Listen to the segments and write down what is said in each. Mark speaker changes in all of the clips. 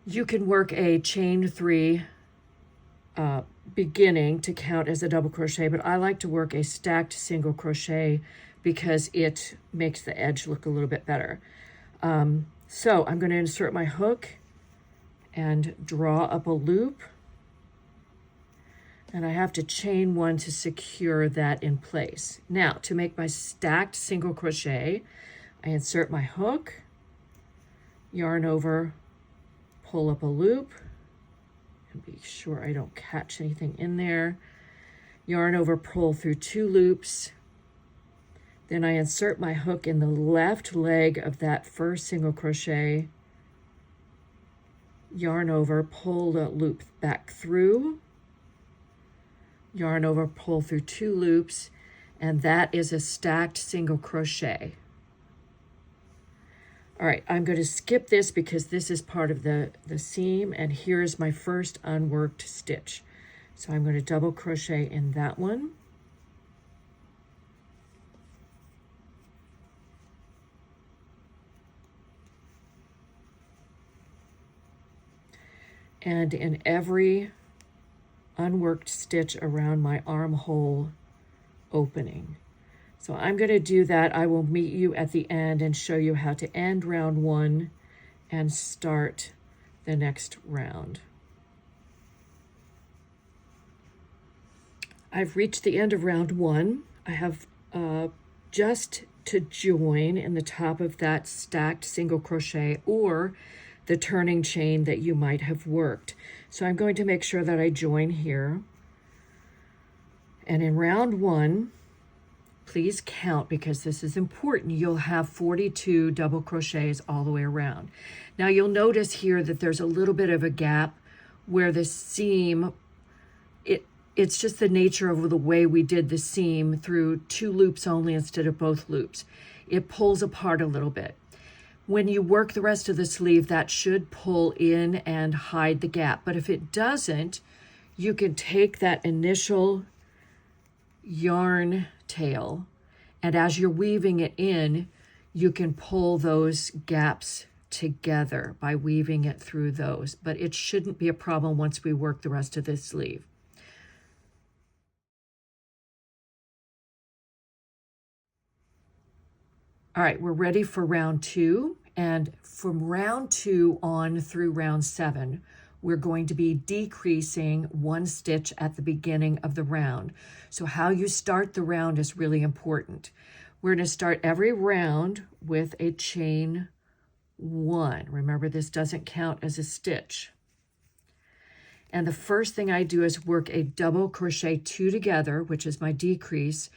Speaker 1: You can work a chain 3 beginning to count as a double crochet, but I like to work a stacked single crochet because it makes the edge look a little bit better. So I'm going to insert my hook and draw up a loop, and I have to chain 1 to secure that in place. Now, to make my stacked single crochet, I insert my hook, yarn over, pull up a loop, and be sure I don't catch anything in there. Yarn over, pull through 2 loops. Then I insert my hook in the left leg of that first single crochet. Yarn over, pull the loop back through. Yarn over, pull through 2 loops, and that is a stacked single crochet. All right, I'm going to skip this because this is part of the seam, and here's my first unworked stitch. So I'm going to double crochet in that one. And in every unworked stitch around my armhole opening. So I'm going to do that. I will meet you at the end and show you how to end round 1 and start the next round. I've reached the end of round 1. I have just to join in the top of that stacked single crochet or the turning chain that you might have worked. So I'm going to make sure that I join here. And in round 1, please count because this is important. You'll have 42 double crochets all the way around. Now you'll notice here that there's a little bit of a gap where the seam, it's just the nature of the way we did the seam through 2 loops only instead of both loops. It pulls apart a little bit. When you work the rest of the sleeve, that should pull in and hide the gap. But if it doesn't, you can take that initial yarn tail, and as you're weaving it in, you can pull those gaps together by weaving it through those. But it shouldn't be a problem once we work the rest of the sleeve. All right, we're ready for round 2. And from round 2 on through round 7, we're going to be decreasing 1 stitch at the beginning of the round. So how you start the round is really important. We're going to start every round with a chain 1. Remember, this doesn't count as a stitch. And the first thing I do is work a double crochet 2 together, which is my decrease.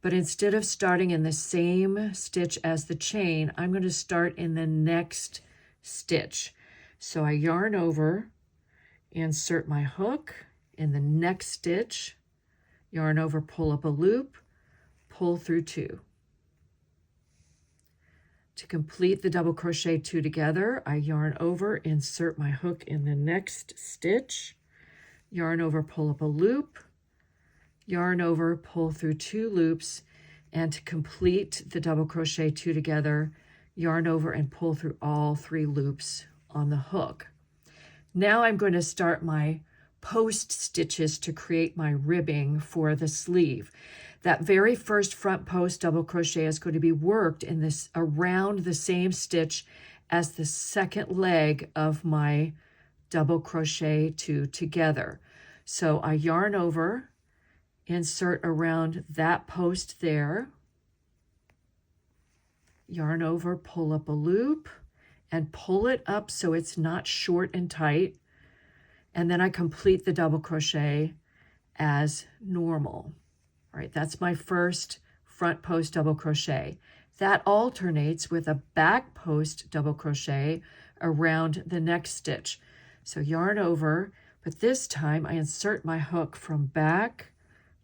Speaker 1: But instead of starting in the same stitch as the chain, I'm going to start in the next stitch. So I yarn over, insert my hook in the next stitch, yarn over, pull up a loop, pull through 2. To complete the double crochet 2 together, I yarn over, insert my hook in the next stitch, yarn over, pull up a loop, yarn over, pull through 2 loops, and to complete the double crochet 2 together, yarn over and pull through all 3 loops on the hook. Now I'm going to start my post stitches to create my ribbing for the sleeve. That very first front post double crochet is going to be worked in this around the same stitch as the second leg of my double crochet 2 together. So I yarn over, insert around that post there, yarn over, pull up a loop, and pull it up so it's not short and tight. And then I complete the double crochet as normal. All right, that's my first front post double crochet. That alternates with a back post double crochet around the next stitch. So yarn over, but this time I insert my hook from back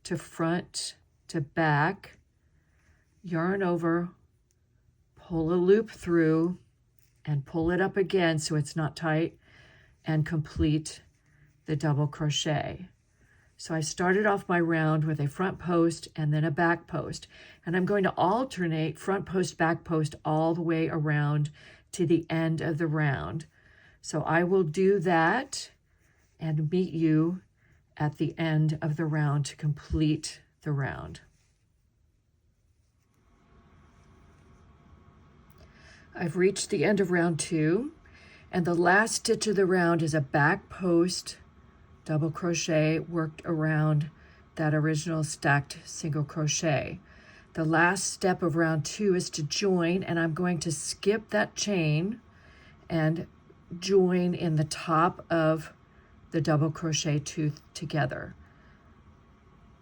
Speaker 1: to front to back, yarn over, pull a loop through, and pull it up again so it's not tight, and complete the double crochet. So I started off my round with a front post and then a back post, and I'm going to alternate front post, back post all the way around to the end of the round. So I will do that and meet you at the end of the round to complete the round. I've reached the end of round 2, and the last stitch of the round is a back post double crochet worked around that original stacked single crochet. The last step of round 2 is to join, and I'm going to skip that chain and join in the top of the double crochet 2 together.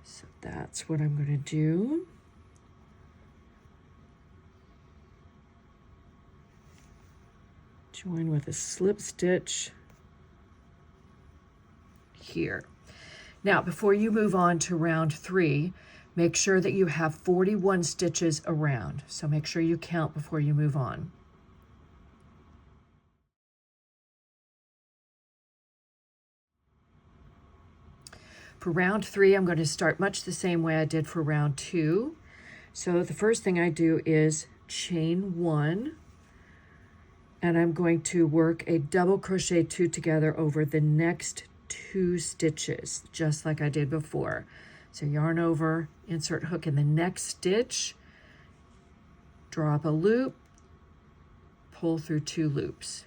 Speaker 1: So that's what I'm going to do. Join with a slip stitch here. Now, before you move on to round 3, make sure that you have 41 stitches around. So make sure you count before you move on. For round 3, I'm going to start much the same way I did for round 2. So the first thing I do is chain 1, and I'm going to work a double crochet 2 together over the next 2 stitches, just like I did before. So yarn over, insert hook in the next stitch, draw up a loop, pull through 2 loops.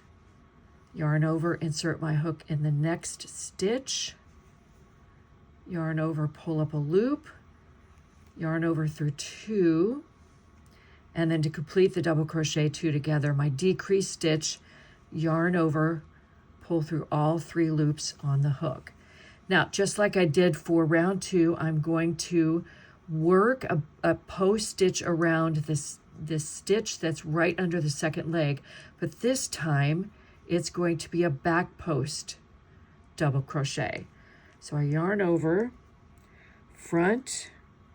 Speaker 1: Yarn over, insert my hook in the next stitch, yarn over, pull up a loop, yarn over through 2, and then to complete the double crochet 2 together, my decreased stitch, yarn over, pull through all 3 loops on the hook. Now, just like I did for round 2, I'm going to work a post stitch around this stitch that's right under the second leg, but this time it's going to be a back post double crochet. So I yarn over,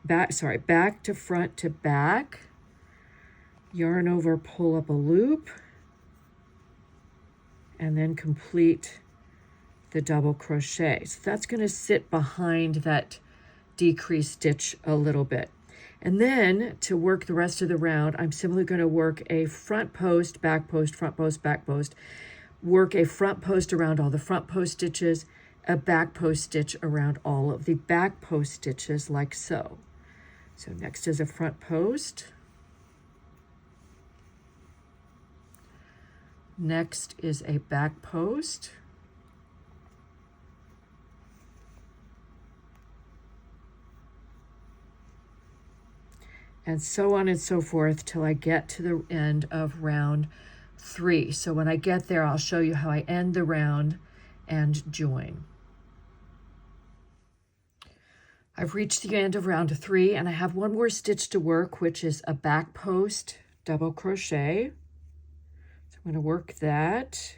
Speaker 1: back to front to back, yarn over, pull up a loop, and then complete the double crochet. So that's going to sit behind that decreased stitch a little bit. And then to work the rest of the round, I'm simply going to work a front post, back post, front post, back post, work a front post around all the front post stitches, a back post stitch around all of the back post stitches, like so. So next is a front post. Next is a back post. And so on and so forth till I get to the end of round 3. So when I get there, I'll show you how I end the round and join. I've reached the end of round 3, and I have one more stitch to work, which is a back post double crochet. So I'm going to work that,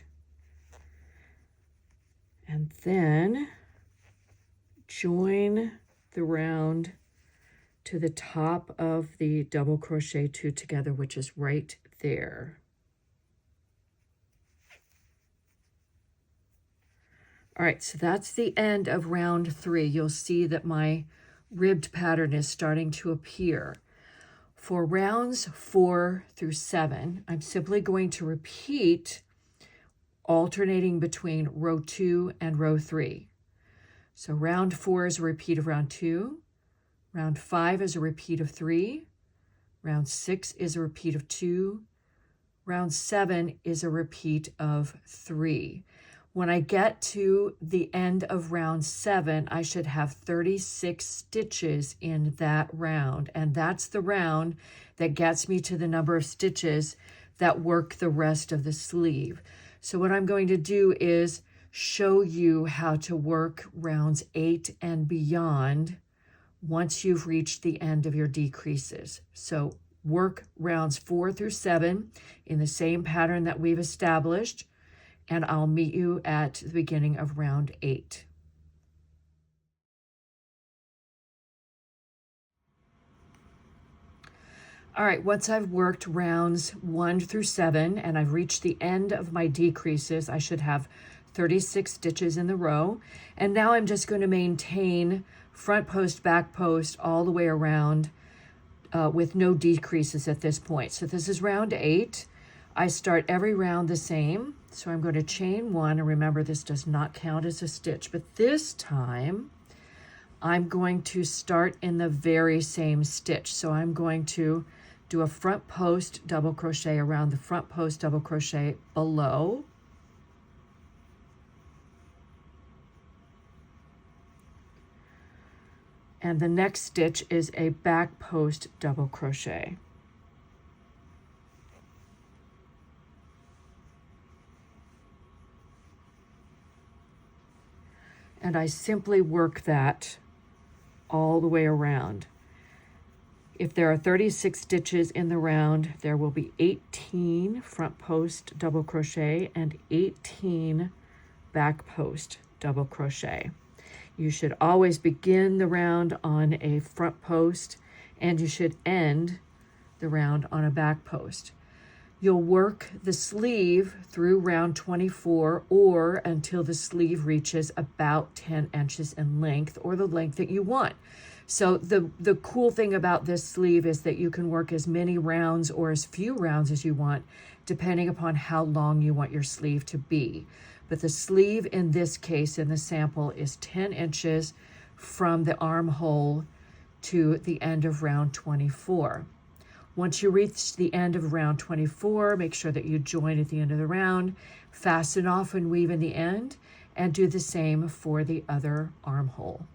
Speaker 1: and then join the round to the top of the double crochet 2 together, which is right there. All right, so that's the end of round 3. You'll see that my ribbed pattern is starting to appear. For rounds 4 through 7, I'm simply going to repeat alternating between row 2 and row 3. So round 4 is a repeat of round 2, round 5 is a repeat of 3, round 6 is a repeat of 2, round 7 is a repeat of 3. When I get to the end of round 7, I should have 36 stitches in that round. And that's the round that gets me to the number of stitches that work the rest of the sleeve. So what I'm going to do is show you how to work rounds 8 and beyond once you've reached the end of your decreases. So work rounds 4 through 7 in the same pattern that we've established, and I'll meet you at the beginning of round 8. All right, once I've worked rounds 1 through 7 and I've reached the end of my decreases, I should have 36 stitches in the row. And now I'm just going to maintain front post, back post all the way around with no decreases at this point. So this is round 8. I start every round the same. So I'm going to chain 1, and remember this does not count as a stitch, but this time I'm going to start in the very same stitch. So I'm going to do a front post double crochet around the front post double crochet below. And the next stitch is a back post double crochet. And I simply work that all the way around. If there are 36 stitches in the round, there will be 18 front post double crochet and 18 back post double crochet. You should always begin the round on a front post, and you should end the round on a back post. You'll work the sleeve through round 24 or until the sleeve reaches about 10 inches in length, or the length that you want. So the cool thing about this sleeve is that you can work as many rounds or as few rounds as you want, depending upon how long you want your sleeve to be. But the sleeve in this case, in the sample, is 10 inches from the armhole to the end of round 24. Once you reach the end of round 24, make sure that you join at the end of the round, fasten off and weave in the end, and do the same for the other armhole.